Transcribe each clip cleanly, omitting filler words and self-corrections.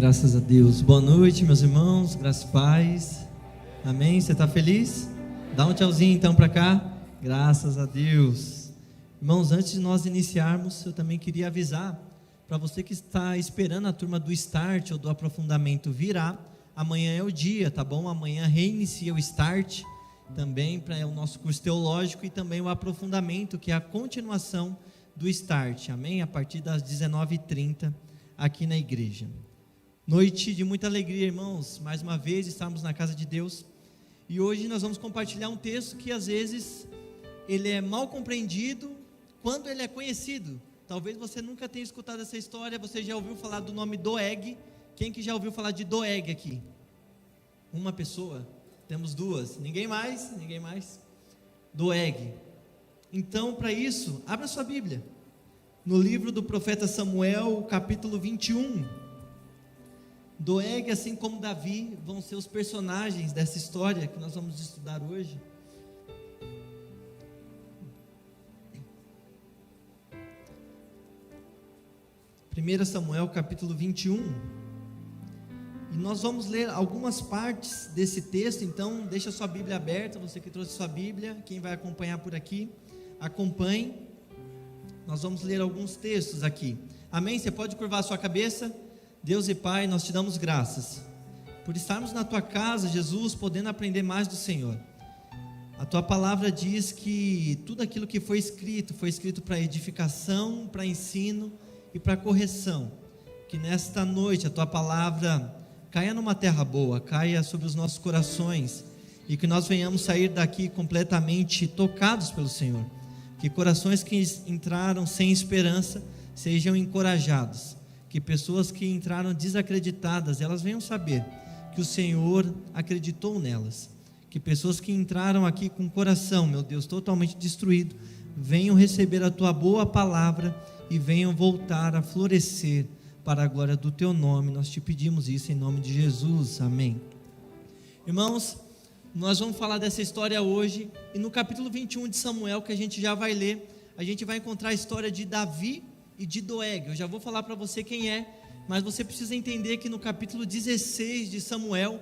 Graças a Deus. Boa noite, meus irmãos, graças e paz. Amém? Você está feliz? Dá um tchauzinho então para cá. Graças a Deus. Irmãos, antes de nós iniciarmos, eu também queria avisar para você que está esperando a turma do Start ou do aprofundamento virar. Amanhã é o dia, tá bom? Amanhã reinicia o Start também para o nosso curso teológico e também o aprofundamento, que é a continuação do Start. Amém? A partir das 19h30 aqui na igreja. Noite de muita alegria, irmãos, mais uma vez estamos na casa de Deus, e hoje nós vamos compartilhar um texto que às vezes ele é mal compreendido quando ele é conhecido. Talvez você nunca tenha escutado essa história. Você já ouviu falar do nome Doeg? Quem que já ouviu falar de Doeg aqui? Uma pessoa? Temos duas, ninguém mais? Doeg. Então, para isso, abra sua Bíblia no livro do profeta Samuel, capítulo 21. Doeg, assim como Davi, vão ser os personagens dessa história que nós vamos estudar hoje. Primeiro Samuel, capítulo 21. E nós vamos ler algumas partes desse texto. Então deixa a sua Bíblia aberta, você que trouxe sua Bíblia, quem vai acompanhar por aqui, acompanhe. Nós vamos ler alguns textos aqui. Amém? Você pode curvar a sua cabeça. Deus e Pai, nós te damos graças por estarmos na Tua casa, Jesus, podendo aprender mais do Senhor. A Tua palavra diz que tudo aquilo que foi escrito para edificação, para ensino e para correção. Que nesta noite a Tua palavra caia numa terra boa, caia sobre os nossos corações, e que nós venhamos sair daqui completamente tocados pelo Senhor. Que corações que entraram sem esperança sejam encorajados. Que pessoas que entraram desacreditadas, elas venham saber que o Senhor acreditou nelas. Que pessoas que entraram aqui com o coração, meu Deus, totalmente destruído, venham receber a Tua boa palavra e venham voltar a florescer para a glória do Teu nome. Nós te pedimos isso em nome de Jesus, amém. Irmãos, nós vamos falar dessa história hoje, e no capítulo 21 de Samuel, que a gente já vai ler, a gente vai encontrar a história de Davi e de Doeg. Eu já vou falar para você quem é, mas você precisa entender que no capítulo 16 de Samuel,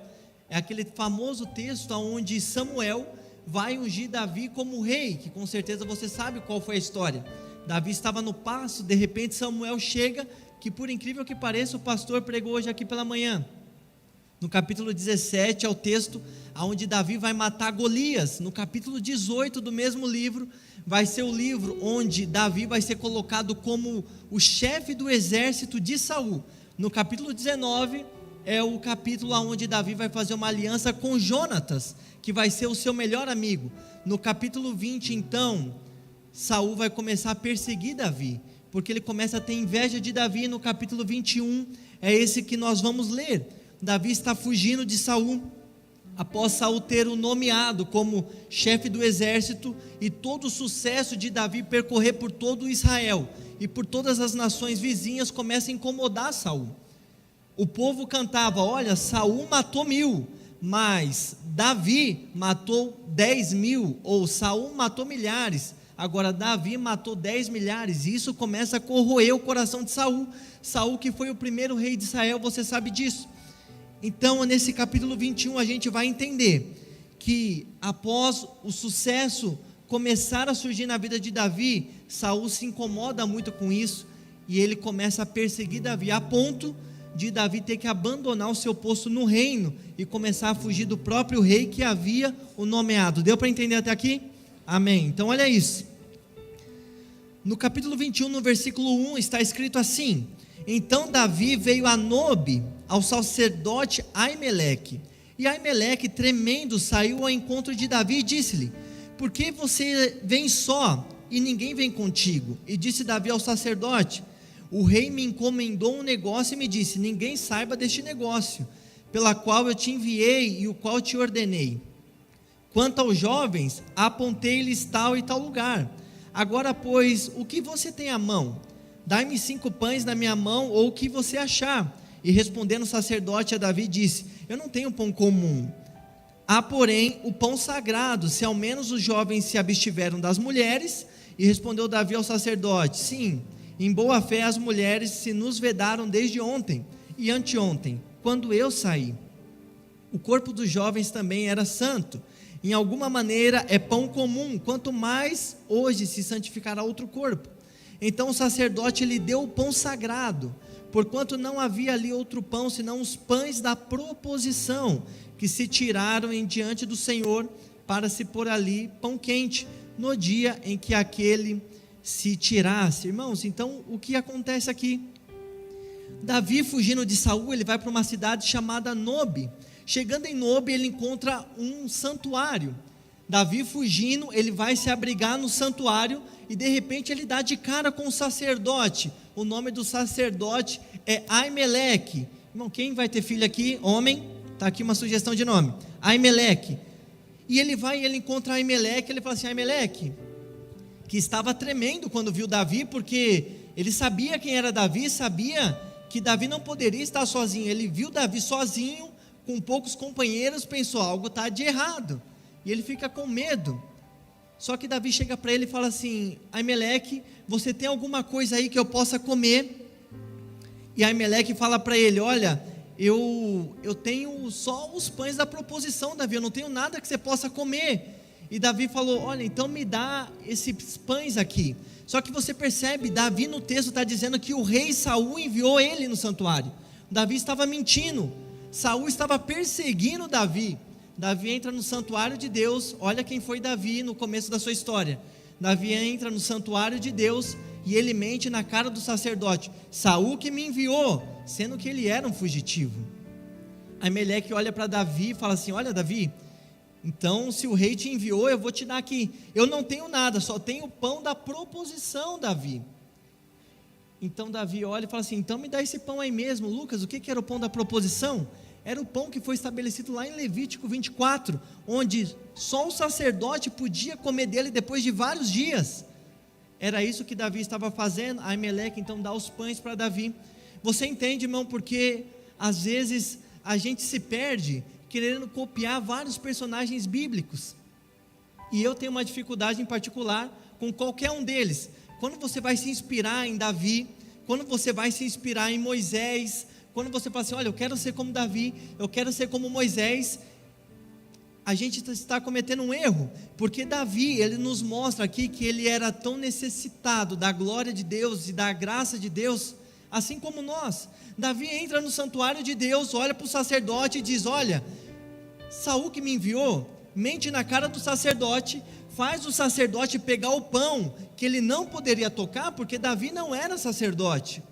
é aquele famoso texto onde Samuel vai ungir Davi como rei, que com certeza você sabe qual foi a história. Davi estava no pasto, de repente Samuel chega, que por incrível que pareça, o pastor pregou hoje aqui pela manhã. No capítulo 17 é o texto onde Davi vai matar Golias. No capítulo 18 do mesmo livro, vai ser o livro onde Davi vai ser colocado como o chefe do exército de Saul. No capítulo 19 é o capítulo onde Davi vai fazer uma aliança com Jonatas, que vai ser o seu melhor amigo. No capítulo 20, então, Saul vai começar a perseguir Davi, porque ele começa a ter inveja de Davi. No capítulo 21 é esse que nós vamos ler. Davi está fugindo de Saul, após Saul ter o nomeado como chefe do exército, e todo o sucesso de Davi percorrer por todo Israel e por todas as nações vizinhas começa a incomodar Saul. O povo cantava: olha, Saul matou 1000, mas Davi matou 10.000, ou Saul matou milhares, agora Davi matou 10 milhares, e isso começa a corroer o coração de Saul. Saul, que foi o primeiro rei de Israel, você sabe disso. Então, nesse capítulo 21, a gente vai entender que após o sucesso começar a surgir na vida de Davi, Saul se incomoda muito com isso, e ele começa a perseguir Davi, a ponto de Davi ter que abandonar o seu posto no reino, e começar a fugir do próprio rei que havia o nomeado. Deu para entender até aqui? Amém. Então olha isso. No capítulo 21, no versículo 1, está escrito assim: então Davi veio a Nobe, ao sacerdote Aimeleque, e Aimeleque, tremendo, saiu ao encontro de Davi e disse-lhe: por que você vem só e ninguém vem contigo? E disse Davi ao sacerdote: o rei me encomendou um negócio e me disse: ninguém saiba deste negócio, pela qual eu te enviei e o qual te ordenei. Quanto aos jovens, apontei-lhes tal e tal lugar. Agora, pois, o que você tem à mão? Dai-me 5 pães na minha mão, ou o que você achar. E respondendo o sacerdote a Davi, disse: eu não tenho pão comum, há porém o pão sagrado, se ao menos os jovens se abstiveram das mulheres. E respondeu Davi ao sacerdote: sim, em boa fé as mulheres se nos vedaram desde ontem, e anteontem, quando eu saí. O corpo dos jovens também era santo. Em alguma maneira é pão comum, quanto mais hoje se santificará outro corpo. Então o sacerdote lhe deu o pão sagrado, porquanto não havia ali outro pão, senão os pães da proposição, que se tiraram em diante do Senhor, para se pôr ali pão quente, no dia em que aquele se tirasse. Irmãos, então o que acontece aqui? Davi, fugindo de Saul, ele vai para uma cidade chamada Nobe. Chegando em Nobe, ele encontra um santuário. Davi, fugindo, ele vai se abrigar no santuário, e de repente ele dá de cara com o sacerdote. O nome do sacerdote é Aimeleque. Irmão, quem vai ter filho aqui? Homem? Está aqui uma sugestão de nome, Aimeleque. E ele vai e ele encontra Aimeleque. Ele fala assim: Aimeleque, que estava tremendo quando viu Davi, porque ele sabia quem era Davi, sabia que Davi não poderia estar sozinho. Ele viu Davi sozinho, com poucos companheiros, pensou: algo está de errado, e ele fica com medo. Só que Davi chega para ele e fala assim: Aimeleque, você tem alguma coisa aí que eu possa comer? E Aimeleque fala para ele: olha, eu tenho só os pães da proposição, Davi, eu não tenho nada que você possa comer. E Davi falou: olha, então me dá esses pães aqui. Só que você percebe, Davi no texto está dizendo que o rei Saul enviou ele no santuário. Davi estava mentindo. Saul estava perseguindo Davi. Davi entra no santuário de Deus. Olha quem foi Davi no começo da sua história. Davi entra no santuário de Deus e ele mente na cara do sacerdote: Saul que me enviou, sendo que ele era um fugitivo. Aimeleque olha para Davi e fala assim: olha, Davi, então se o rei te enviou, eu vou te dar aqui. Eu não tenho nada, só tenho o pão da proposição, Davi. Então Davi olha e fala assim: então me dá esse pão aí mesmo. Lucas, o que era o pão da proposição? Era o pão que foi estabelecido lá em Levítico 24, onde só o sacerdote podia comer dele depois de vários dias. Era isso que Davi estava fazendo. Aimeleque então dá os pães para Davi. Você entende, irmão, porque às vezes a gente se perde querendo copiar vários personagens bíblicos, e eu tenho uma dificuldade em particular com qualquer um deles. Quando você vai se inspirar em Davi, quando você vai se inspirar em Moisés, quando você fala assim: olha, eu quero ser como Davi, eu quero ser como Moisés, a gente está cometendo um erro, porque Davi, ele nos mostra aqui que ele era tão necessitado da glória de Deus e da graça de Deus, assim como nós. Davi entra no santuário de Deus, olha para o sacerdote e diz: olha, Saul que me enviou, mente na cara do sacerdote, faz o sacerdote pegar o pão que ele não poderia tocar, porque Davi não era sacerdote,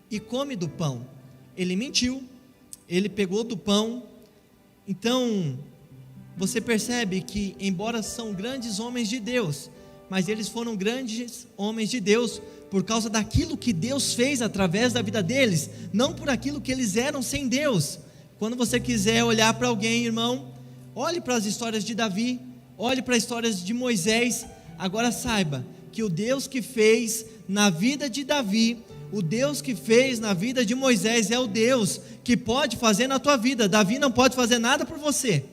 e come do pão. Ele mentiu, ele pegou do pão. Então você percebe que, embora são grandes homens de Deus, mas eles foram grandes homens de Deus por causa daquilo que Deus fez através da vida deles, não por aquilo que eles eram sem Deus. Quando você quiser olhar para alguém, irmão, olhe para as histórias de Davi, olhe para as histórias de Moisés. Agora saiba que o Deus que fez na vida de Davi, o Deus que fez na vida de Moisés, é o Deus que pode fazer na tua vida. Davi não pode fazer nada por você.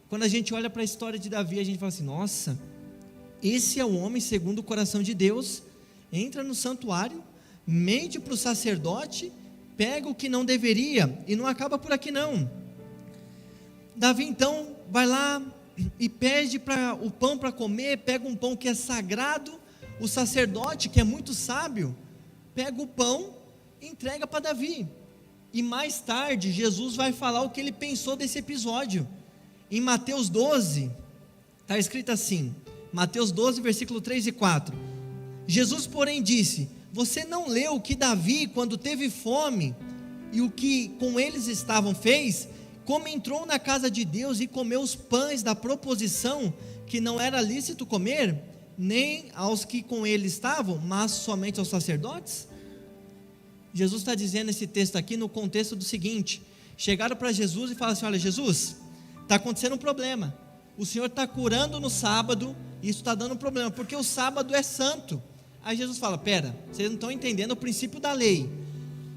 Quando a gente olha para a história de Davi, a gente fala assim: nossa, esse é o homem segundo o coração de Deus. Entra no santuário, mente para o sacerdote, pega o que não deveria, e não acaba por aqui não. Davi então vai lá e pede o pão para comer, pega um pão que é sagrado. O sacerdote, que é muito sábio, pega o pão e entrega para Davi. E mais tarde Jesus vai falar o que ele pensou desse episódio. Em Mateus 12, está escrito assim, Mateus 12, versículo 3 e 4, Jesus porém disse: você não leu que Davi, quando teve fome, e o que com eles estavam fez, como entrou na casa de Deus e comeu os pães da proposição, que não era lícito comer, nem aos que com ele estavam, mas somente aos sacerdotes? Jesus está dizendo esse texto aqui no contexto do seguinte: chegaram para Jesus e falaram assim: olha, Jesus, está acontecendo um problema, o Senhor está curando no sábado, e isso está dando um problema, porque o sábado é santo. Aí Jesus fala: pera, vocês não estão entendendo o princípio da lei.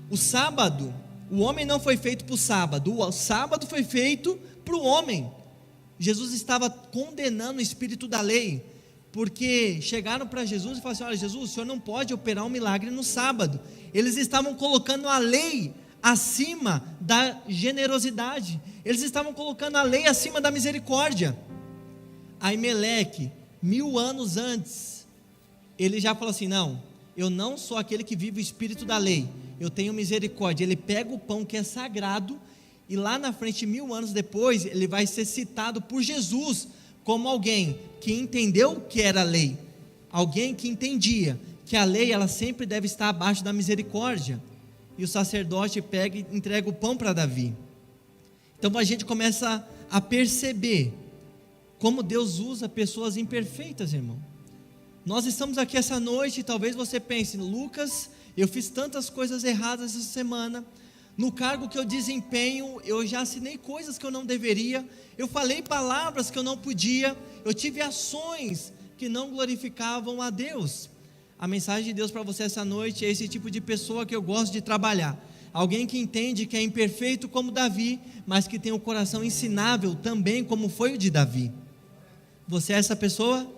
O sábado, o homem não foi feito para o sábado, o sábado foi feito para o homem. Jesus estava condenando o espírito da lei, porque chegaram para Jesus e falaram assim: olha, Jesus, o Senhor não pode operar um milagre no sábado. Eles estavam colocando a lei acima da generosidade, eles estavam colocando a lei acima da misericórdia. Aimeleque, 1000 anos antes, ele já falou assim: não, eu não sou aquele que vive o espírito da lei, eu tenho misericórdia. Ele pega o pão que é sagrado, e lá na frente, 1000 anos depois, ele vai ser citado por Jesus como alguém que entendeu o que era a lei, alguém que entendia que a lei, ela sempre deve estar abaixo da misericórdia. E o sacerdote pega e entrega o pão para Davi. Então a gente começa a perceber como Deus usa pessoas imperfeitas, irmão. Nós estamos aqui essa noite, e talvez você pense: Lucas, eu fiz tantas coisas erradas essa semana, no cargo que eu desempenho, eu já assinei coisas que eu não deveria, eu falei palavras que eu não podia, eu tive ações que não glorificavam a Deus. A mensagem de Deus para você essa noite é esse tipo de pessoa que eu gosto de trabalhar. Alguém que entende que é imperfeito como Davi, mas que tem um coração ensinável também, como foi o de Davi. Você é essa pessoa?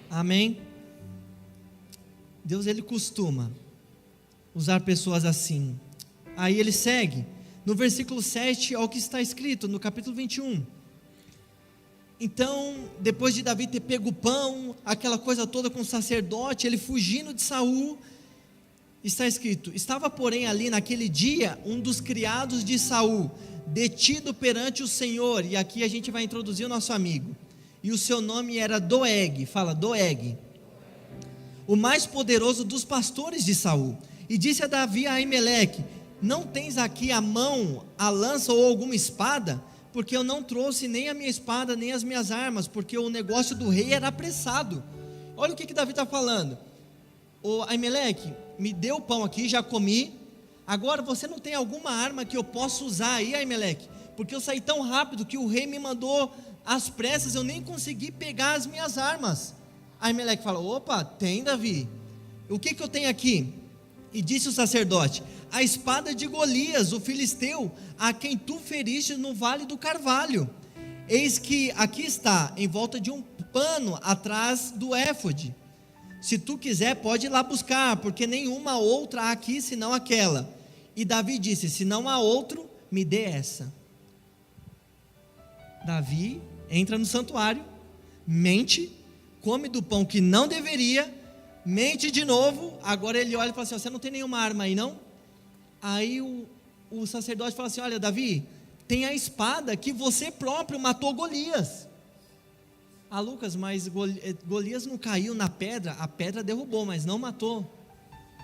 Amém? Deus, ele costuma usar pessoas assim. Aí ele segue, no versículo 7, ao que está escrito, no capítulo 21. Então, depois de Davi ter pego o pão, aquela coisa toda com o sacerdote, ele fugindo de Saul, está escrito: estava porém ali naquele dia um dos criados de Saul, detido perante o Senhor, e aqui a gente vai introduzir o nosso amigo, e o seu nome era Doeg, fala Doeg, o mais poderoso dos pastores de Saul, e disse a Davi a Aimeleque: não tens aqui à mão a lança ou alguma espada? Porque eu não trouxe nem a minha espada, nem as minhas armas, porque o negócio do rei era apressado. Olha o que Davi está falando: ô Aimeleque, me deu o pão aqui, já comi, agora você não tem alguma arma que eu possa usar aí, Aimeleque? Porque eu saí tão rápido que o rei me mandou às pressas, eu nem consegui pegar as minhas armas. Aimeleque fala: opa, tem, Davi, o que eu tenho aqui? E disse o sacerdote: a espada de Golias, o filisteu, a quem tu feriste no vale do Carvalho. Eis que aqui está, em volta de um pano atrás do éfode. Se tu quiser, pode ir lá buscar, porque nenhuma outra há aqui senão aquela. E Davi disse: se não há outro, me dê essa. Davi entra no santuário, mente, come do pão que não deveria, mente de novo. Agora ele olha e fala assim: você não tem nenhuma arma aí não? Aí o sacerdote fala assim: olha, Davi, tem a espada que você próprio matou Golias. Ah, Lucas, mas Golias não caiu na pedra? A pedra derrubou, mas não matou.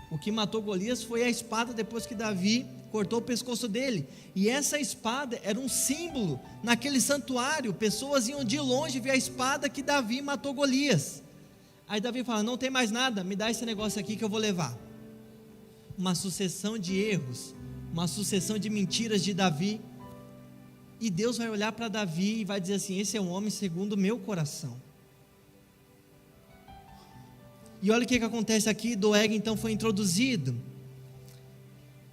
O que matou Golias foi a espada, depois que Davi cortou o pescoço dele. E essa espada era um símbolo naquele santuário. Pessoas iam de longe ver a espada que Davi matou Golias. Aí Davi fala: não tem mais nada, me dá esse negócio aqui que eu vou levar. Uma sucessão de erros, uma sucessão de mentiras de Davi, e Deus vai olhar para Davi e vai dizer assim: esse é um homem segundo o meu coração. E olha o que acontece aqui. Doeg então foi introduzido,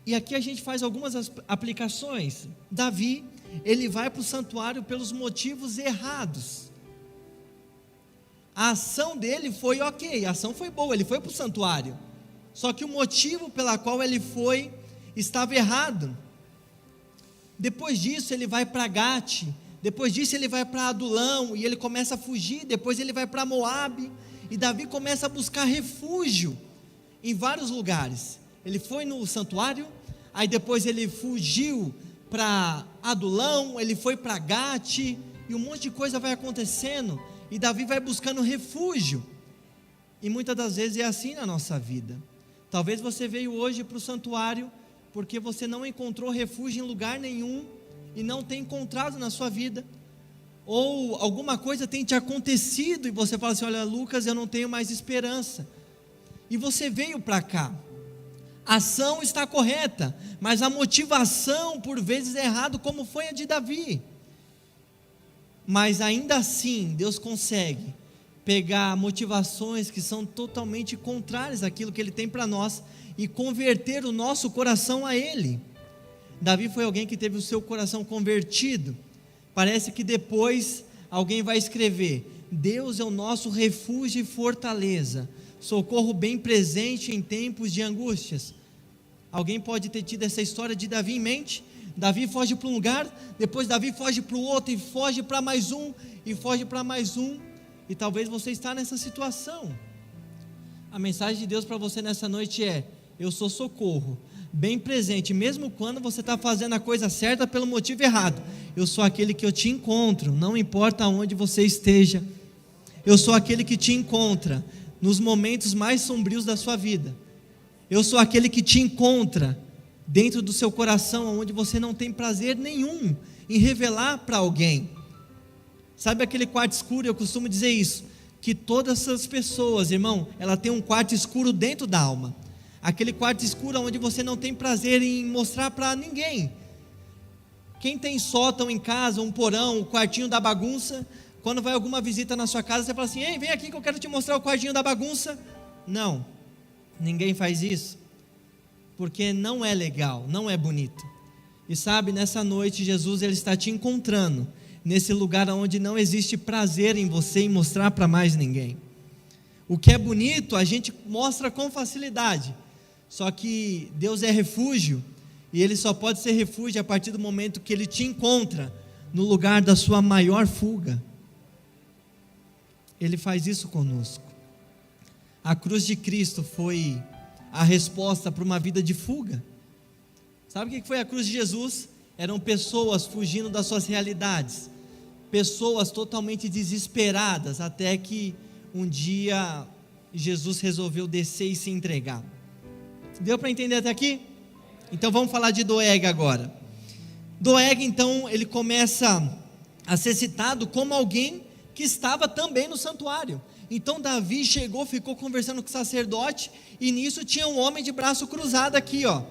e aqui a gente faz algumas aplicações. Davi, ele vai para o santuário pelos motivos errados. A ação dele foi ok, a ação foi boa, ele foi para o santuário, só que o motivo pela qual ele foi estava errado. Depois disso ele vai para Gate, depois disso ele vai para Adulão, e ele começa a fugir. Depois ele vai para Moabe, e Davi começa a buscar refúgio em vários lugares. Ele foi no santuário, aí depois ele fugiu para Adulão, ele foi para Gate, e um monte de coisa vai acontecendo, e Davi vai buscando refúgio. E muitas das vezes é assim na nossa vida. Talvez você veio hoje para o santuário porque você não encontrou refúgio em lugar nenhum e não tem encontrado na sua vida, ou alguma coisa tem te acontecido e você fala assim: olha, Lucas, eu não tenho mais esperança, e você veio para cá. A ação está correta, mas a motivação por vezes é errada, como foi a de Davi. Mas ainda assim Deus consegue pegar motivações que são totalmente contrárias àquilo que Ele tem para nós e converter o nosso coração a Ele. Davi foi alguém que teve o seu coração convertido. Parece que depois alguém vai escrever: Deus é o nosso refúgio e fortaleza, socorro bem presente em tempos de angústias. Alguém pode ter tido essa história de Davi em mente? Davi foge para um lugar, depois Davi foge para o outro, e foge para mais um, e foge para mais um, e talvez você está nessa situação. A mensagem de Deus para você nessa noite é: eu sou socorro, bem presente, mesmo quando você está fazendo a coisa certa pelo motivo errado. Eu sou aquele que eu te encontro, não importa onde você esteja. Eu sou aquele que te encontra nos momentos mais sombrios da sua vida. Eu sou aquele que te encontra dentro do seu coração, onde você não tem prazer nenhum em revelar para alguém. Sabe aquele quarto escuro? Eu costumo dizer isso, que todas essas pessoas, irmão, ela tem um quarto escuro dentro da alma. Aquele quarto escuro onde você não tem prazer em mostrar para ninguém. Quem tem sótão em casa, um porão, o quartinho da bagunça, quando vai alguma visita na sua casa, você fala assim: ei, vem aqui que eu quero te mostrar o quartinho da bagunça. Não, ninguém faz isso, porque não é legal, não é bonito. E sabe, nessa noite Jesus ele está te encontrando nesse lugar onde não existe prazer em você em mostrar para mais ninguém. O que é bonito a gente mostra com facilidade, só que Deus é refúgio, e Ele só pode ser refúgio a partir do momento que Ele te encontra no lugar da sua maior fuga. Ele faz isso conosco. A cruz de Cristo foi a resposta para uma vida de fuga. Sabe o que foi a cruz de Jesus? Eram pessoas fugindo das suas realidades, pessoas totalmente desesperadas, até que um dia Jesus resolveu descer e se entregar. Deu para entender até aqui? Então vamos falar de Doeg agora. Doeg, então, ele começa a ser citado como alguém que estava também no santuário. Então Davi chegou, ficou conversando com o sacerdote, e nisso tinha um homem de braço cruzado aqui, ó,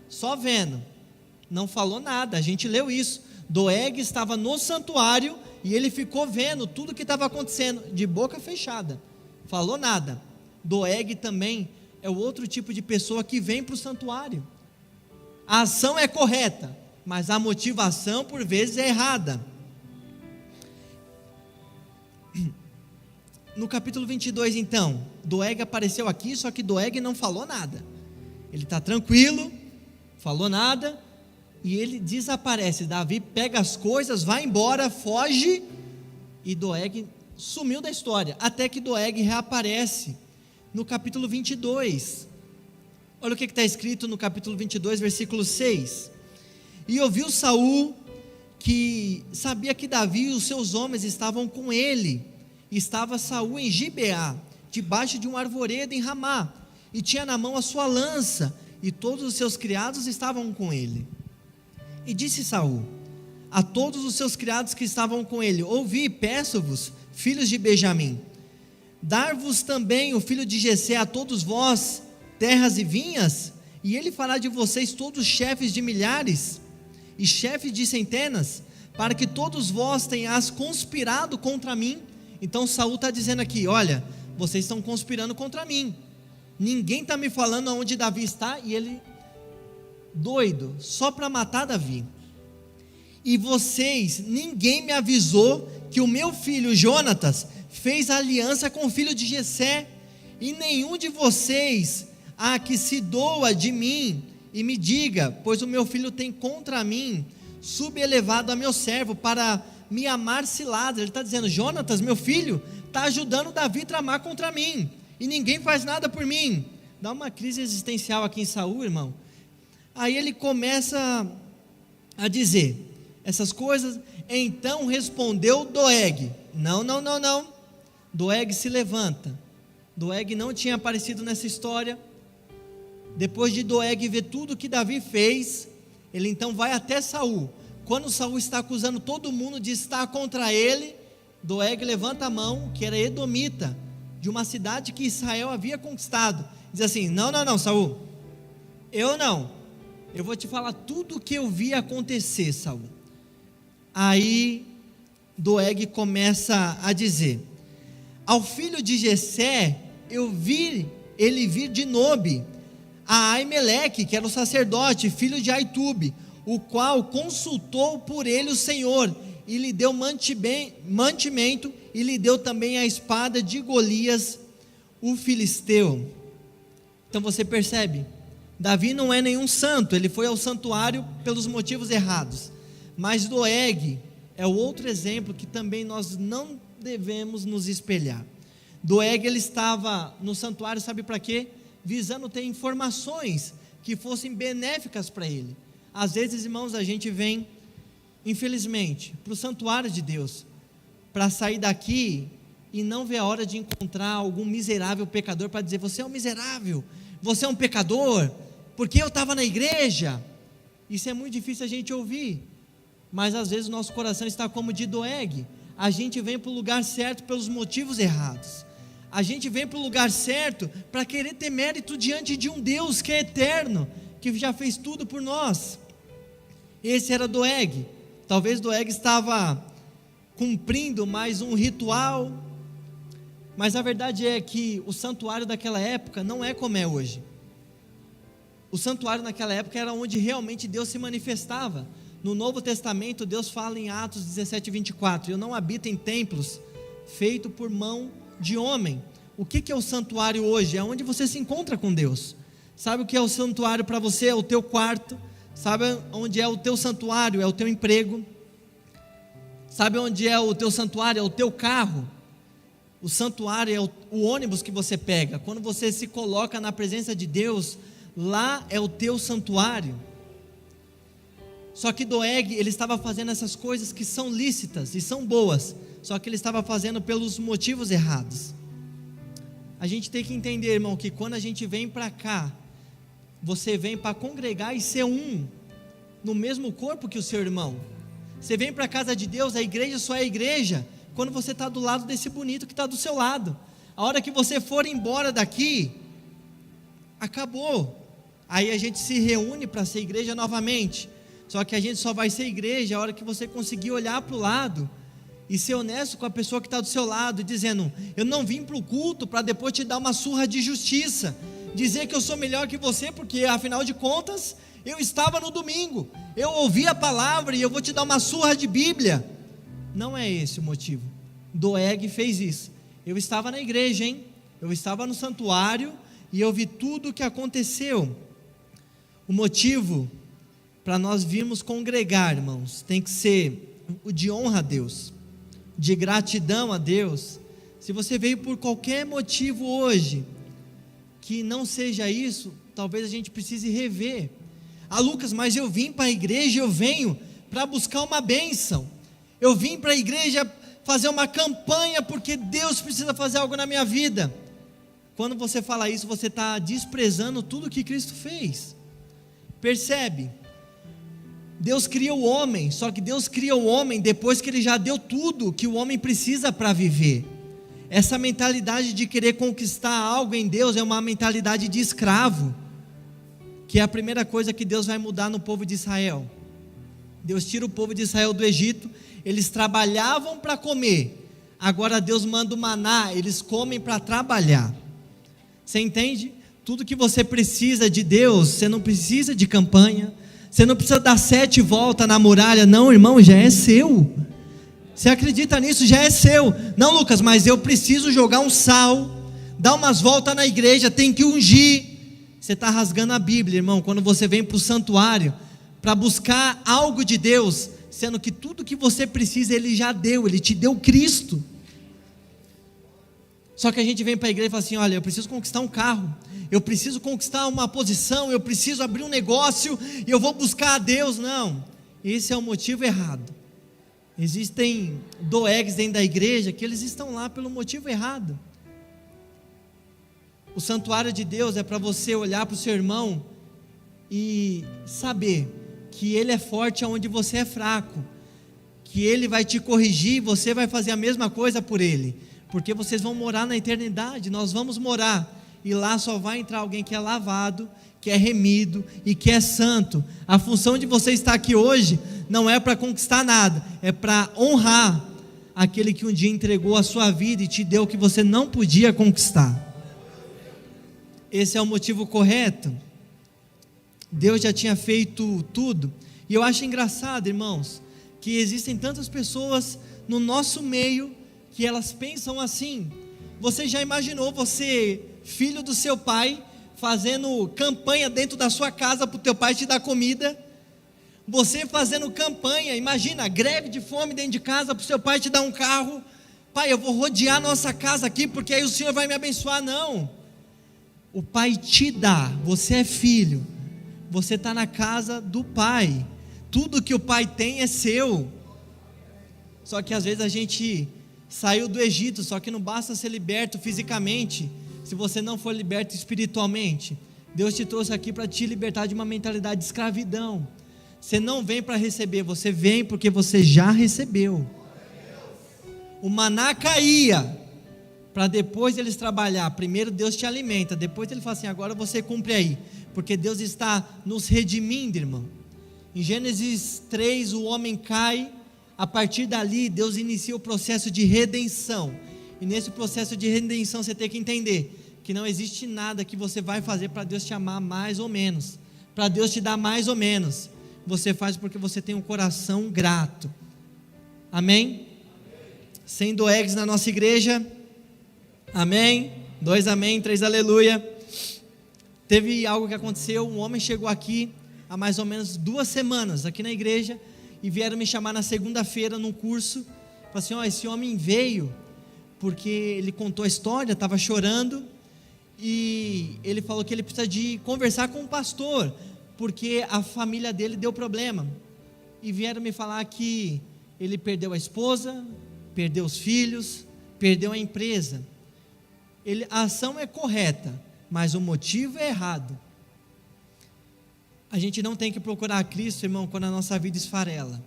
só vendo, não falou nada. A gente leu isso. Doeg estava no santuário e ele ficou vendo tudo que estava acontecendo, de boca fechada, falou nada. Doeg também é o outro tipo de pessoa que vem para o santuário. A ação é correta, mas a motivação por vezes é errada. No capítulo 22 então, Doeg apareceu aqui, só que Doeg não falou nada. Ele está tranquilo, falou nada, e ele desaparece. Davi pega as coisas, vai embora, foge, e Doeg sumiu da história, até que Doeg reaparece no capítulo 22. Olha o que está escrito no capítulo 22, versículo 6. E ouviu Saul, que sabia que Davi e os seus homens estavam com ele. Estava Saul em Gibeá, debaixo de um arvoredo em Ramá, e tinha na mão a sua lança, e todos os seus criados estavam com ele. E disse Saul a todos os seus criados que estavam com ele: ouvi, peço-vos, filhos de Benjamim, dar-vos também o filho de Jessé a todos vós, terras e vinhas, e ele fará de vocês todos chefes de milhares, e chefes de centenas, para que todos vós tenhais conspirado contra mim. Então Saul está dizendo aqui: olha, vocês estão conspirando contra mim, ninguém está me falando aonde Davi está, e ele doido, só para matar Davi. E vocês, ninguém me avisou que o meu filho Jonatas fez aliança com o filho de Jessé, e nenhum de vocês que se doa de mim e me diga, pois o meu filho tem contra mim subelevado a meu servo para me amar cilada. Ele está dizendo: Jonatas, meu filho, está ajudando Davi a tramar contra mim, e ninguém faz nada por mim. Dá uma crise existencial aqui em Saul, irmão. Aí ele começa a dizer essas coisas. Então respondeu Doeg: não. Doeg se levanta. Doeg não tinha aparecido nessa história. Depois de Doeg ver tudo que Davi fez, ele então vai até Saul. Quando Saul está acusando todo mundo de estar contra ele, Doeg levanta a mão, que era edomita, de uma cidade que Israel havia conquistado. Diz assim: não, Saul, eu vou te falar tudo o que eu vi acontecer, Saul. Aí Doeg começa a dizer: ao filho de Jessé eu vi ele vir de Nobe a Aimeleque, que era o sacerdote, filho de Aitube, o qual consultou por ele o Senhor, e lhe deu mantimento, e lhe deu também a espada de Golias, o filisteu. Então você percebe, Davi não é nenhum santo, ele foi ao santuário pelos motivos errados. Mas Doeg é o outro exemplo que também nós não devemos nos espelhar. Doeg, ele estava no santuário, sabe para quê? Visando ter informações que fossem benéficas para ele. Às vezes, irmãos, a gente vem, infelizmente, para o santuário de Deus, para sair daqui e não ver a hora de encontrar algum miserável pecador para dizer: você é um miserável, você é um pecador, porque eu estava na igreja. Isso é muito difícil a gente ouvir, mas às vezes o nosso coração está como de Doeg. A gente vem para o lugar certo pelos motivos errados. A gente vem para o lugar certo para querer ter mérito diante de um Deus que é eterno, que já fez tudo por nós. Esse era Doeg. Talvez Doeg estava cumprindo mais um ritual, mas a verdade é que o santuário daquela época não é como é hoje. O santuário naquela época era onde realmente Deus se manifestava. No Novo Testamento, Deus fala em Atos 17:24: eu não habito em templos feitos por mão de homem. O que é o santuário hoje? É onde você se encontra com Deus. Sabe o que é o santuário para você? É o teu quarto. Sabe onde é o teu santuário? É o teu emprego. Sabe onde é o teu santuário? É o teu carro. O santuário é o ônibus que você pega. Quando você se coloca na presença de Deus, lá é o teu santuário. Só que Doeg, ele estava fazendo essas coisas que são lícitas e são boas, só que ele estava fazendo pelos motivos errados. A gente tem que entender, irmão, que quando a gente vem para cá, você vem para congregar e ser um, no mesmo corpo que o seu irmão. Você vem para a casa de Deus, a igreja só é igreja quando você está do lado desse bonito que está do seu lado. A hora que você for embora daqui, acabou. Aí a gente se reúne para ser igreja novamente. Só que a gente só vai ser igreja a hora que você conseguir olhar para o lado e ser honesto com a pessoa que está do seu lado, dizendo: eu não vim para o culto para depois te dar uma surra de justiça, dizer que eu sou melhor que você, porque afinal de contas eu estava no domingo, eu ouvi a palavra e eu vou te dar uma surra de Bíblia. Não é esse o motivo. Doeg fez isso. Eu estava na igreja, hein? Eu estava no santuário e eu vi tudo o que aconteceu. O motivo para nós virmos congregar, irmãos, tem que ser o de honra a Deus, de gratidão a Deus. Se você veio por qualquer motivo hoje que não seja isso, talvez a gente precise rever. Ah, Lucas, mas eu vim para a igreja, eu venho para buscar uma bênção, eu vim para a igreja fazer uma campanha porque Deus precisa fazer algo na minha vida. Quando você fala isso, você está desprezando tudo que Cristo fez. Percebe? Deus cria o homem, só que Deus cria o homem depois que Ele já deu tudo que o homem precisa para viver. Essa mentalidade de querer conquistar algo em Deus é uma mentalidade de escravo, que é a primeira coisa que Deus vai mudar no povo de Israel. Deus tira o povo de Israel do Egito, eles trabalhavam para comer, agora Deus manda o maná, eles comem para trabalhar. Você entende? Tudo que você precisa de Deus, você não precisa de campanha, você não precisa dar 7 voltas na muralha, não, irmão, já é seu. Você acredita nisso? Já é seu. Não, Lucas, mas eu preciso jogar um sal, dar umas voltas na igreja, tem que ungir. Você está rasgando a Bíblia, irmão, quando você vem para o santuário para buscar algo de Deus, sendo que tudo que você precisa Ele já deu, Ele te deu Cristo. Só que a gente vem para a igreja e fala assim: olha, eu preciso conquistar um carro, eu preciso conquistar uma posição, eu preciso abrir um negócio, e eu vou buscar a Deus. Não, esse é o motivo errado. Existem Doegs dentro da igreja que eles estão lá pelo motivo errado. O santuário de Deus é para você olhar para o seu irmão e saber que ele é forte onde você é fraco, que ele vai te corrigir, você vai fazer a mesma coisa por ele, porque vocês vão morar na eternidade, nós vamos morar, e lá só vai entrar alguém que é lavado, que é remido e que é santo. A função de você estar aqui hoje não é para conquistar nada, é para honrar aquele que um dia entregou a sua vida e te deu o que você não podia conquistar. Esse é o motivo correto. Deus já tinha feito tudo. E eu acho engraçado, irmãos, que existem tantas pessoas no nosso meio que elas pensam assim. Você já imaginou você, filho do seu pai, fazendo campanha dentro da sua casa para o teu pai te dar comida, você fazendo campanha, imagina, greve de fome dentro de casa para o seu pai te dar um carro. Pai, eu vou rodear nossa casa aqui, porque aí o Senhor vai me abençoar. Não, o pai te dá, você é filho, você está na casa do pai, tudo que o pai tem é seu. Só que às vezes a gente saiu do Egito, só que não basta ser liberto fisicamente, se você não for liberto espiritualmente. Deus te trouxe aqui para te libertar de uma mentalidade de escravidão. Você não vem para receber, você vem porque você já recebeu. O maná caía, para depois eles trabalhar. Primeiro Deus te alimenta, depois ele fala assim, agora você cumpre aí, porque Deus está nos redimindo, irmão. Em Gênesis 3 o homem cai, a partir dali Deus inicia o processo de redenção, e nesse processo de redenção você tem que entender, que não existe nada que você vai fazer para Deus te amar mais ou menos, para Deus te dar mais ou menos, você faz porque você tem um coração grato, amém? Sem doegues na nossa igreja, amém? 2 amém, 3 aleluia. Teve algo que aconteceu, um homem chegou aqui, há mais ou menos 2 semanas, aqui na igreja, e vieram me chamar na segunda-feira num curso, falaram assim, esse homem veio, porque ele contou a história, estava chorando, e ele falou que ele precisa de conversar com um pastor, porque a família dele deu problema, e vieram me falar que ele perdeu a esposa, perdeu os filhos, perdeu a empresa, a ação é correta, mas o motivo é errado. A gente não tem que procurar a Cristo, irmão, quando a nossa vida esfarela.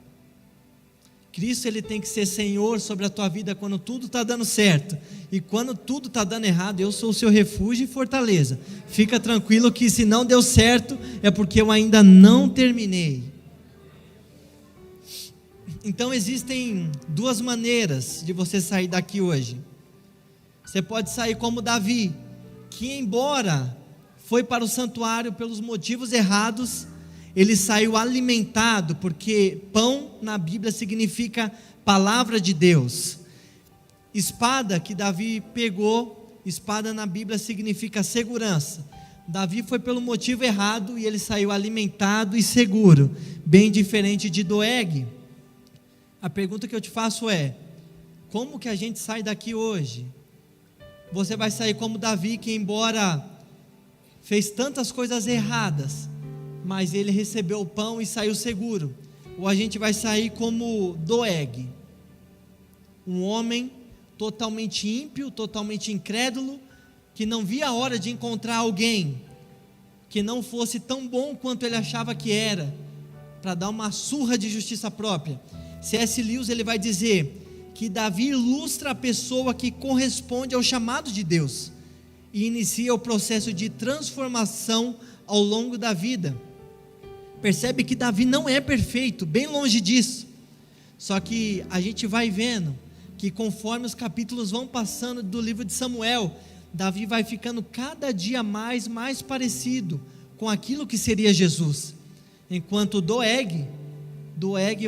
Cristo, ele tem que ser Senhor sobre a tua vida quando tudo está dando certo, e quando tudo está dando errado, eu sou o seu refúgio e fortaleza. Fica tranquilo que se não deu certo, é porque eu ainda não terminei. Então existem 2 maneiras de você sair daqui hoje. Você pode sair como Davi, que embora foi para o santuário pelos motivos errados, ele saiu alimentado, porque pão na Bíblia significa palavra de Deus. Espada que Davi pegou, espada na Bíblia significa segurança. Davi foi pelo motivo errado e ele saiu alimentado e seguro, bem diferente de Doeg. A pergunta que eu te faço é, como que a gente sai daqui hoje? Você vai sair como Davi, que embora fez tantas coisas erradas, mas ele recebeu o pão e saiu seguro. Ou a gente vai sair como Doeg, um homem totalmente ímpio, totalmente incrédulo, que não via a hora de encontrar alguém que não fosse tão bom quanto ele achava que era, para dar uma surra de justiça própria. C.S. Lewis, ele vai dizer que Davi ilustra a pessoa que corresponde ao chamado de Deus e inicia o processo de transformação ao longo da vida. Percebe que Davi não é perfeito, bem longe disso, só que a gente vai vendo que conforme os capítulos vão passando do livro de Samuel, Davi vai ficando cada dia mais parecido com aquilo que seria Jesus, enquanto Doeg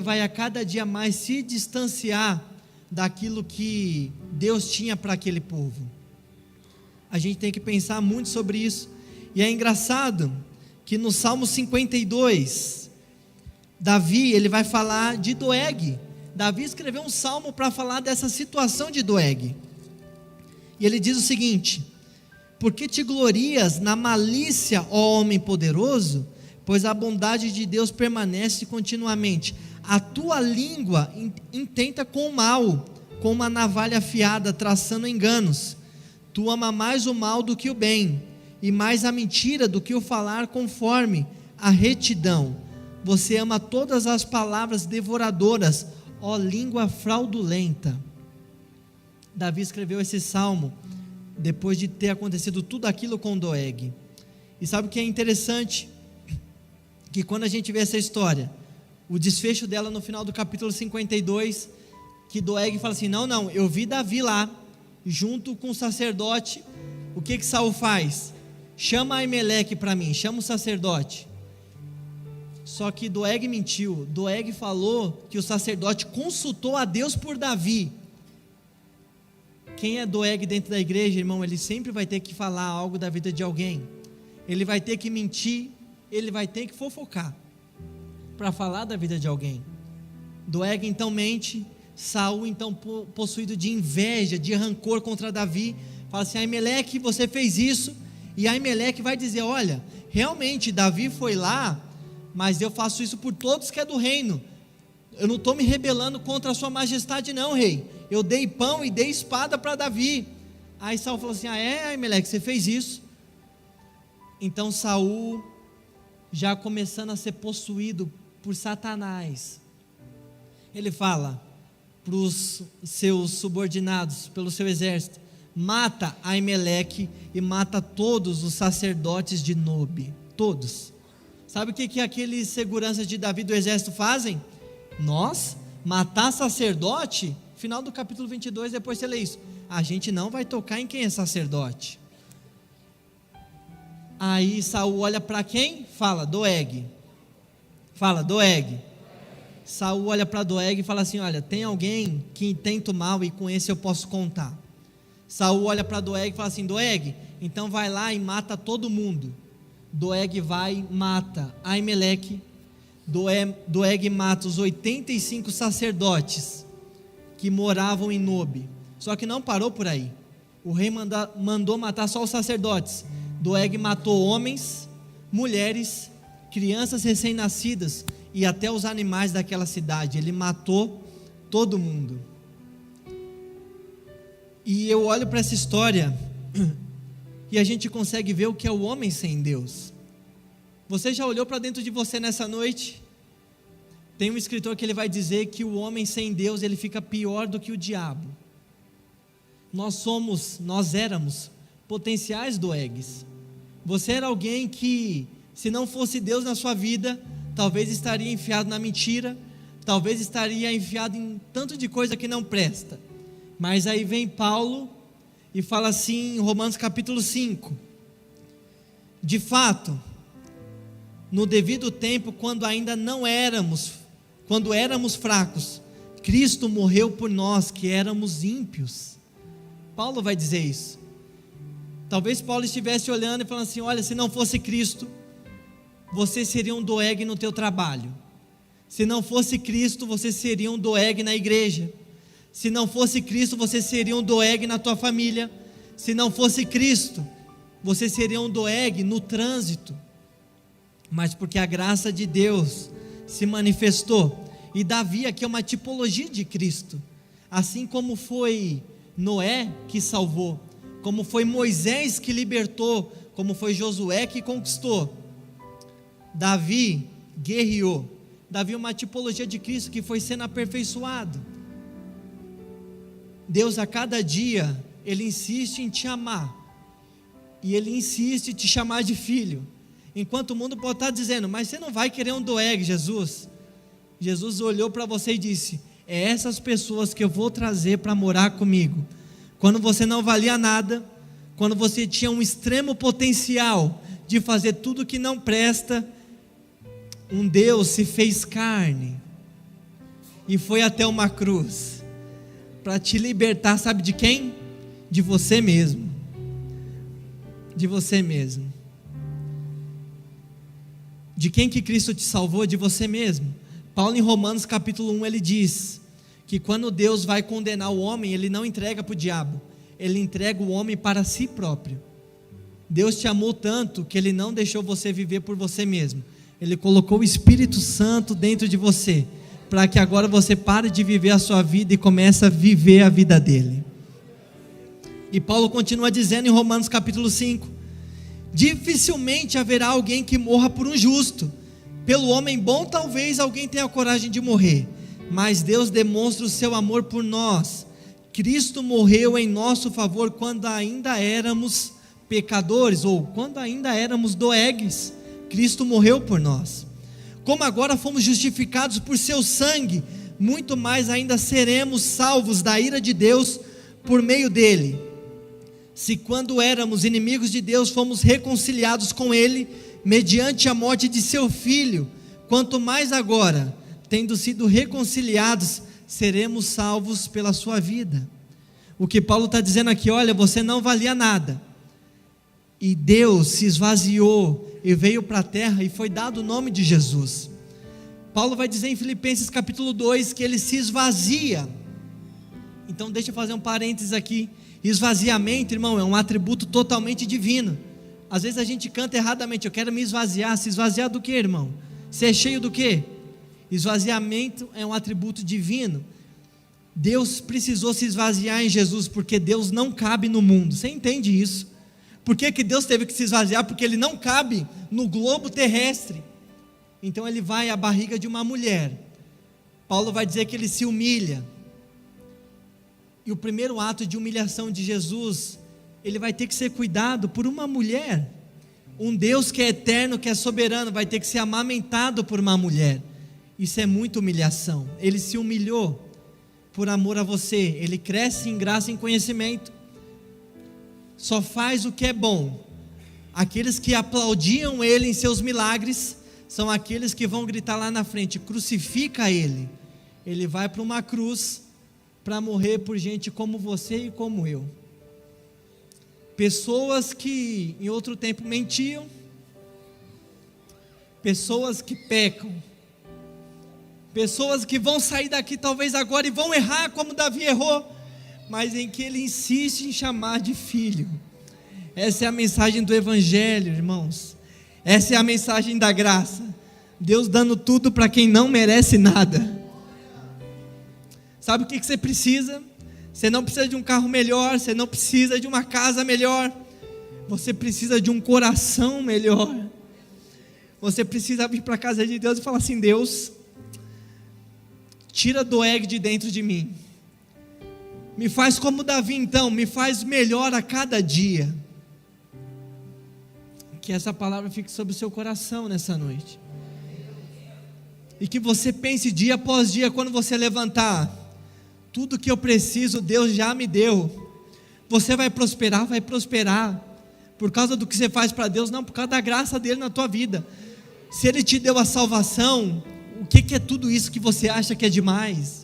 vai a cada dia mais se distanciar daquilo que Deus tinha para aquele povo. A gente tem que pensar muito sobre isso, e é engraçado que no Salmo 52, Davi, ele vai falar de Doeg. Davi escreveu um salmo para falar dessa situação de Doeg, e ele diz o seguinte: por que te glorias na malícia, ó homem poderoso? Pois a bondade de Deus permanece continuamente. A tua língua intenta com o mal, com uma navalha afiada, traçando enganos. Tu ama mais o mal do que o bem, e mais a mentira do que o falar conforme a retidão. Você ama todas as palavras devoradoras, ó língua fraudulenta. Davi escreveu esse salmo depois de ter acontecido tudo aquilo com Doeg. E sabe o que é interessante? Que quando a gente vê essa história, o desfecho dela no final do capítulo 52, que Doeg fala assim, não, eu vi Davi lá, junto com o sacerdote. O que Saul faz? Chama Aimeleque para mim, chama o sacerdote. Só que Doeg mentiu. Doeg falou que o sacerdote consultou a Deus por Davi. Quem é Doeg dentro da igreja, irmão, ele sempre vai ter que falar algo da vida de alguém. ele vai ter que mentir, ele vai ter que fofocar para falar da vida de alguém. Doeg então mente, Saul então possuído de inveja, de rancor contra Davi, fala assim: Aimeleque, você fez isso. E Aimeleque vai dizer: olha, realmente Davi foi lá, mas eu faço isso por todos que é do reino, eu não estou me rebelando contra a sua majestade não, rei, eu dei pão e dei espada para Davi. Aí Saul falou assim: Aimeleque, você fez isso? Então Saul, já começando a ser possuído por Satanás, ele fala para os seus subordinados, pelo seu exército: mata Aimeleque e mata todos os sacerdotes de Nobe, todos. Sabe o que aqueles seguranças de Davi do exército fazem? Nós, matar sacerdote, final do capítulo 22, depois você lê isso, a gente não vai tocar em quem é sacerdote. Aí Saul olha para quem? Fala Doeg. Saul olha para Doeg e fala assim: olha, tem alguém que intenta o mal e com esse eu posso contar. Saul olha para Doeg e fala assim: Doeg, então vai lá e mata todo mundo. Doeg vai, mata Aimeleque. Doeg mata os 85 sacerdotes que moravam em Nobe. Só que não parou por aí. O rei mandou matar só os sacerdotes. Doeg matou homens, mulheres, crianças recém-nascidas e até os animais daquela cidade. Ele matou todo mundo. E eu olho para essa história e a gente consegue ver o que é o homem sem Deus. Você já olhou para dentro de você nessa noite? Tem um escritor que ele vai dizer que o homem sem Deus, ele fica pior do que o diabo. Nós éramos potenciais Doegs. Você era alguém que, se não fosse Deus na sua vida, talvez estaria enfiado na mentira, talvez estaria enfiado em tanto de coisa que não presta. Mas aí vem Paulo e fala assim em Romanos capítulo 5: de fato, no devido tempo, quando éramos fracos, Cristo morreu por nós que éramos ímpios. Paulo vai dizer isso. Talvez Paulo estivesse olhando e falando assim: olha, se não fosse Cristo, você seria um Doeg no teu trabalho. Se não fosse Cristo, você seria um Doeg na igreja. Se não fosse Cristo, você seria um Doeg na tua família. Se não fosse Cristo, você seria um Doeg no trânsito. Mas porque a graça de Deus se manifestou, e Davi aqui é uma tipologia de Cristo, assim como foi Noé que salvou, como foi Moisés que libertou, como foi Josué que conquistou, Davi guerreou. Davi é uma tipologia de Cristo que foi sendo aperfeiçoado. Deus a cada dia, Ele insiste em te amar, e Ele insiste em te chamar de filho, enquanto o mundo pode estar dizendo: mas você não vai querer um Doeg, Jesus. Jesus olhou para você e disse: é essas pessoas que eu vou trazer para morar comigo. Quando você não valia nada, quando você tinha um extremo potencial de fazer tudo que não presta, um Deus se fez carne e foi até uma cruz para te libertar, sabe de quem? De você mesmo. De você mesmo. De quem que Cristo te salvou? De você mesmo. Paulo em Romanos capítulo 1 ele diz que quando Deus vai condenar o homem, Ele não entrega para o diabo, Ele entrega o homem para si próprio. Deus te amou tanto que Ele não deixou você viver por você mesmo, Ele colocou o Espírito Santo dentro de você, para que agora você pare de viver a sua vida e comece a viver a vida dEle. E Paulo continua dizendo em Romanos capítulo 5, dificilmente haverá alguém que morra por um justo. Pelo homem bom talvez alguém tenha coragem de morrer, mas Deus demonstra o seu amor por nós. Cristo morreu em nosso favor quando ainda éramos pecadores, ou quando ainda éramos doegues. Cristo morreu por nós. Como agora fomos justificados por seu sangue, muito mais ainda seremos salvos da ira de Deus por meio dele. Se quando éramos inimigos de Deus, fomos reconciliados com Ele, mediante a morte de seu Filho, quanto mais agora, tendo sido reconciliados, seremos salvos pela sua vida. O que Paulo está dizendo aqui: olha, você não valia nada, e Deus se esvaziou e veio para a terra e foi dado o nome de Jesus. Paulo vai dizer em Filipenses capítulo 2 que ele se esvazia. Então deixa eu fazer um parênteses aqui. Esvaziamento, irmão, é um atributo totalmente divino. Às vezes a gente canta erradamente: eu quero me esvaziar. Se esvaziar do que, irmão? Ser cheio do que? Esvaziamento é um atributo divino. Deus precisou se esvaziar em Jesus, porque Deus não cabe no mundo. Você entende isso? Por que Deus teve que se esvaziar? Porque Ele não cabe no globo terrestre. Então Ele vai à barriga de uma mulher. Paulo vai dizer que Ele se humilha. E o primeiro ato de humilhação de Jesus, Ele vai ter que ser cuidado por uma mulher. Um Deus que é eterno, que é soberano, vai ter que ser amamentado por uma mulher. Isso é muita humilhação. Ele se humilhou por amor a você. Ele cresce em graça e em conhecimento. Só faz o que é bom. Aqueles que aplaudiam Ele em seus milagres são aqueles que vão gritar lá na frente: crucifica Ele. Ele vai para uma cruz para morrer por gente como você e como eu. Pessoas que em outro tempo mentiam, pessoas que pecam, pessoas que vão sair daqui talvez agora e vão errar como Davi errou, mas em que ele insiste em chamar de filho. Essa é a mensagem do Evangelho, irmãos. Essa é a mensagem da graça. Deus dando tudo para quem não merece nada. Sabe o que você precisa? Você não precisa de um carro melhor, você não precisa de uma casa melhor, você precisa de um coração melhor. Você precisa vir para a casa de Deus e falar assim: Deus, tira Doeg de dentro de mim, me faz como Davi então, me faz melhor a cada dia. Que essa palavra fique sobre o seu coração nessa noite, e que você pense dia após dia, quando você levantar: tudo que eu preciso, Deus já me deu. Você vai prosperar, por causa do que você faz para Deus, não por causa da graça dele na tua vida. Se Ele te deu a salvação, o que é tudo isso que você acha que é demais?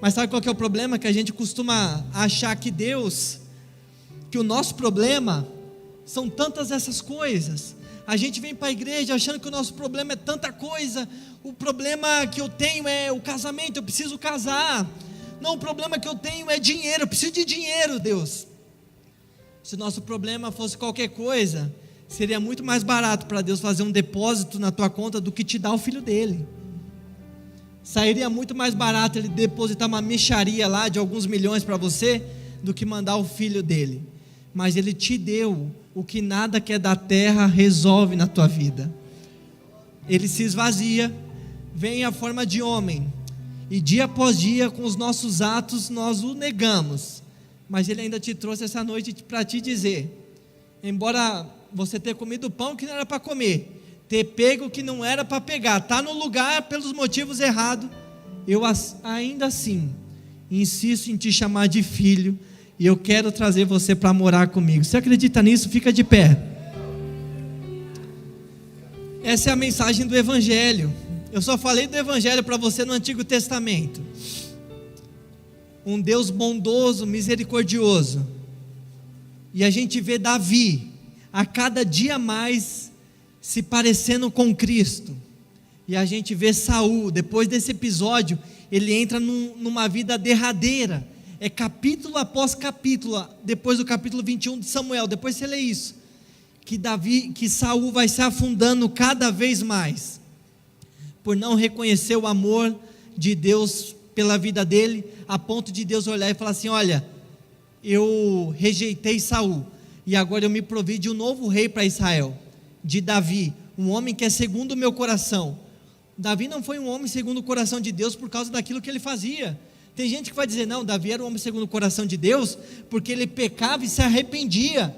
Mas sabe qual que é o problema? Que a gente costuma achar que que o nosso problema são tantas essas coisas. A gente vem para a igreja achando que o nosso problema é tanta coisa. O problema que eu tenho é o casamento, eu preciso casar. Não, o problema que eu tenho é dinheiro, eu preciso de dinheiro, Deus. Se o nosso problema fosse qualquer coisa, seria muito mais barato para Deus fazer um depósito na tua conta do que te dar o filho dele. Sairia muito mais barato Ele depositar uma mixaria lá de alguns milhões para você, do que mandar o filho dele. Mas Ele te deu o que nada que é da terra resolve na tua vida. Ele se esvazia, vem à forma de homem, e dia após dia com os nossos atos nós o negamos, mas Ele ainda te trouxe essa noite para te dizer: embora você ter comido pão que não era para comer, ter pego o que não era para pegar, está no lugar pelos motivos errados, eu ainda assim insisto em te chamar de filho, e eu quero trazer você para morar comigo. Você acredita nisso? Fica de pé. Essa é a mensagem do Evangelho. Eu só falei do Evangelho para você no Antigo Testamento. Um Deus bondoso, misericordioso. E a gente vê Davi a cada dia mais se parecendo com Cristo. E a gente vê Saul, depois desse episódio, ele entra numa vida derradeira. É capítulo após capítulo, depois do capítulo 21 de Samuel, depois você lê isso, que Saul vai se afundando cada vez mais, por não reconhecer o amor de Deus pela vida dele, a ponto de Deus olhar e falar assim: olha, eu rejeitei Saul, e agora eu me provi de um novo rei para Israel, de Davi, um homem que é segundo o meu coração. Davi não foi um homem segundo o coração de Deus por causa daquilo que ele fazia. Tem gente que vai dizer: não, Davi era um homem segundo o coração de Deus porque ele pecava e se arrependia.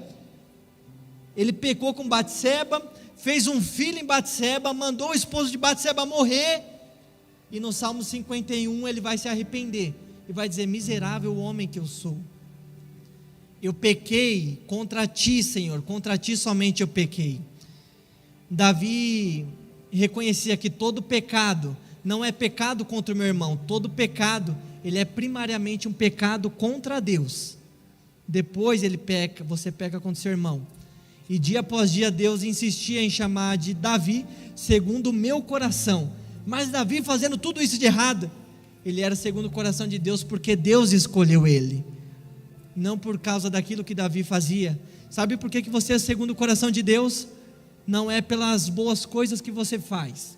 Ele pecou com Batseba, fez um filho em Batseba, mandou o esposo de Batseba morrer, e no Salmo 51 ele vai se arrepender e vai dizer: miserável homem que eu sou, eu pequei contra ti, Senhor, contra ti somente eu pequei. Davi reconhecia que todo pecado não é pecado contra o meu irmão, todo pecado ele é primariamente um pecado contra Deus. Depois ele peca, você peca contra o seu irmão. E dia após dia Deus insistia em chamar de Davi, segundo o meu coração. Mas Davi, fazendo tudo isso de errado, ele era segundo o coração de Deus, porque Deus escolheu ele, não por causa daquilo que Davi fazia. Sabe por que você é segundo o coração de Deus? Não é pelas boas coisas que você faz,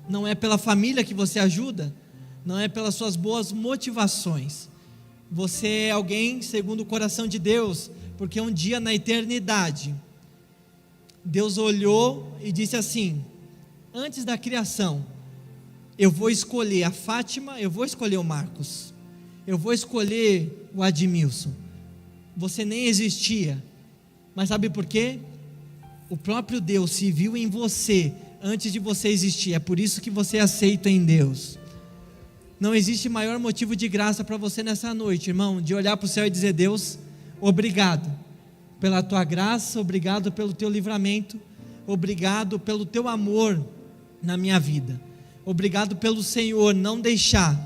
não é pela família que você ajuda, não é pelas suas boas motivações. Você é alguém segundo o coração de Deus, porque um dia na eternidade, Deus olhou e disse assim: antes da criação, eu vou escolher a Fátima, eu vou escolher o Marcos, eu vou escolher o Admilson. Você nem existia, mas sabe por quê? O próprio Deus se viu em você antes de você existir. É por isso que você é aceito em Deus. Não existe maior motivo de graça para você nessa noite, irmão, de olhar para o céu e dizer: Deus, obrigado pela tua graça, obrigado pelo teu livramento, obrigado pelo teu amor na minha vida, obrigado pelo Senhor não deixar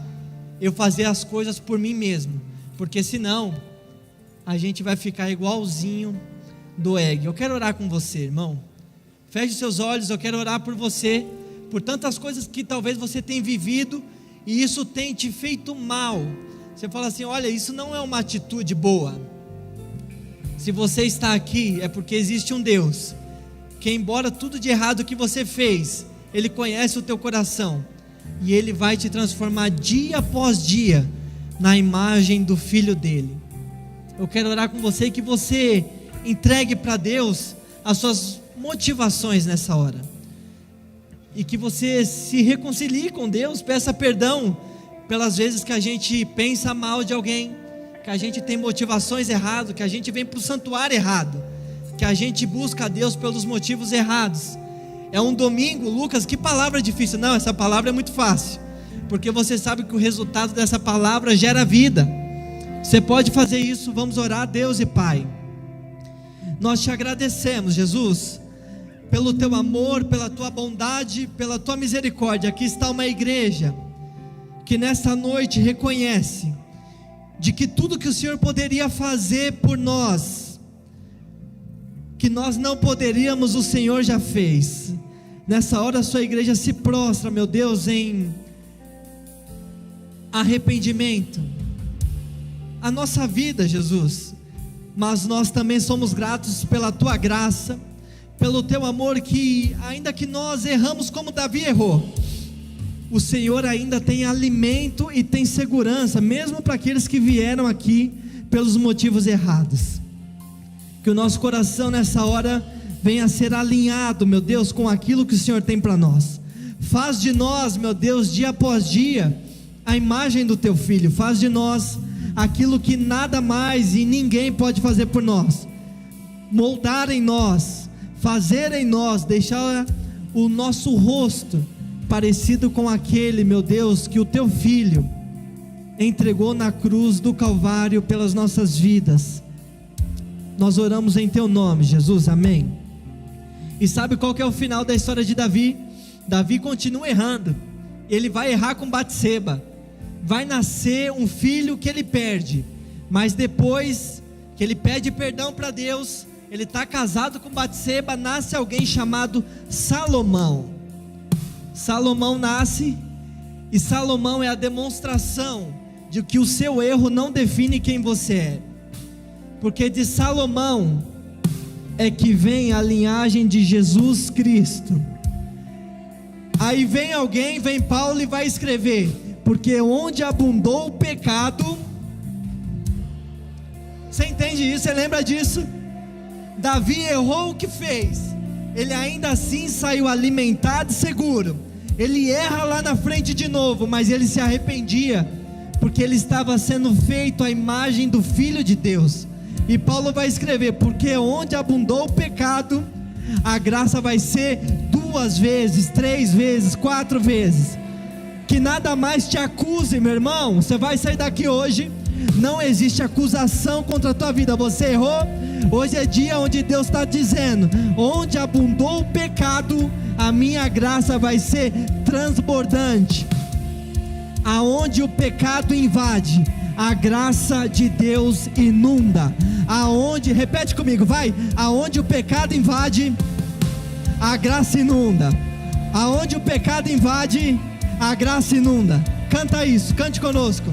eu fazer as coisas por mim mesmo, porque senão a gente vai ficar igualzinho do Eg. Eu quero orar com você, irmão. Feche seus olhos, eu quero orar por você, por tantas coisas que talvez você tenha vivido e isso tem te feito mal. Você fala assim: olha, isso não é uma atitude boa. Se você está aqui, é porque existe um Deus, que embora tudo de errado que você fez, Ele conhece o teu coração, e Ele vai te transformar dia após dia, na imagem do Filho dEle. Eu quero orar com você, que você entregue para Deus as suas motivações nessa hora, e que você se reconcilie com Deus, peça perdão pelas vezes que a gente pensa mal de alguém, que a gente tem motivações erradas, que a gente vem para o santuário errado, que a gente busca a Deus pelos motivos errados. É um domingo, Lucas, que palavra difícil. Não, essa palavra é muito fácil, porque você sabe que o resultado dessa palavra gera vida. Você pode fazer isso. Vamos orar. Deus e Pai, nós te agradecemos, Jesus, pelo teu amor, pela tua bondade, pela tua misericórdia. Aqui está uma igreja que nesta noite reconhece de que tudo que o Senhor poderia fazer por nós, que nós não poderíamos, o Senhor já fez. Nessa hora a sua igreja se prostra, meu Deus, em arrependimento. A nossa vida, Jesus, mas nós também somos gratos pela tua graça, pelo teu amor, que ainda que nós erramos como Davi errou, o Senhor ainda tem alimento e tem segurança, mesmo para aqueles que vieram aqui pelos motivos errados. Que o nosso coração nessa hora venha a ser alinhado, meu Deus, com aquilo que o Senhor tem para nós. Faz de nós, meu Deus, dia após dia, a imagem do teu Filho. Faz de nós aquilo que nada mais e ninguém pode fazer por nós. Moldar em nós, fazer em nós, deixar o nosso rosto parecido com aquele, meu Deus, que o teu Filho entregou na cruz do Calvário pelas nossas vidas. Nós oramos em teu nome, Jesus, amém. E sabe qual que é o final da história de Davi? Davi continua errando. Ele vai errar com Batseba. Vai nascer um filho que ele perde, mas depois que ele pede perdão para Deus, ele está casado com Batseba, nasce alguém chamado Salomão. Salomão nasce, e Salomão é a demonstração de que o seu erro não define quem você é, porque de Salomão é que vem a linhagem de Jesus Cristo. Aí vem alguém, vem Paulo e vai escrever: porque onde abundou o pecado. Você entende isso? Você lembra disso? Davi errou o que fez, ele ainda assim saiu alimentado e seguro. Ele erra lá na frente de novo, mas ele se arrependia, porque ele estava sendo feito à imagem do Filho de Deus. E Paulo vai escrever: porque onde abundou o pecado, a graça vai ser 2 vezes, 3 vezes, 4 vezes. Que nada mais te acuse, meu irmão. Você vai sair daqui hoje, não existe acusação contra a tua vida. Você errou, hoje é dia onde Deus está dizendo: onde abundou o pecado, a minha graça vai ser transbordante. Aonde o pecado invade, a graça de Deus inunda. Aonde, repete comigo, vai. Aonde o pecado invade, a graça inunda. Aonde o pecado invade, a graça inunda. Canta isso, cante conosco.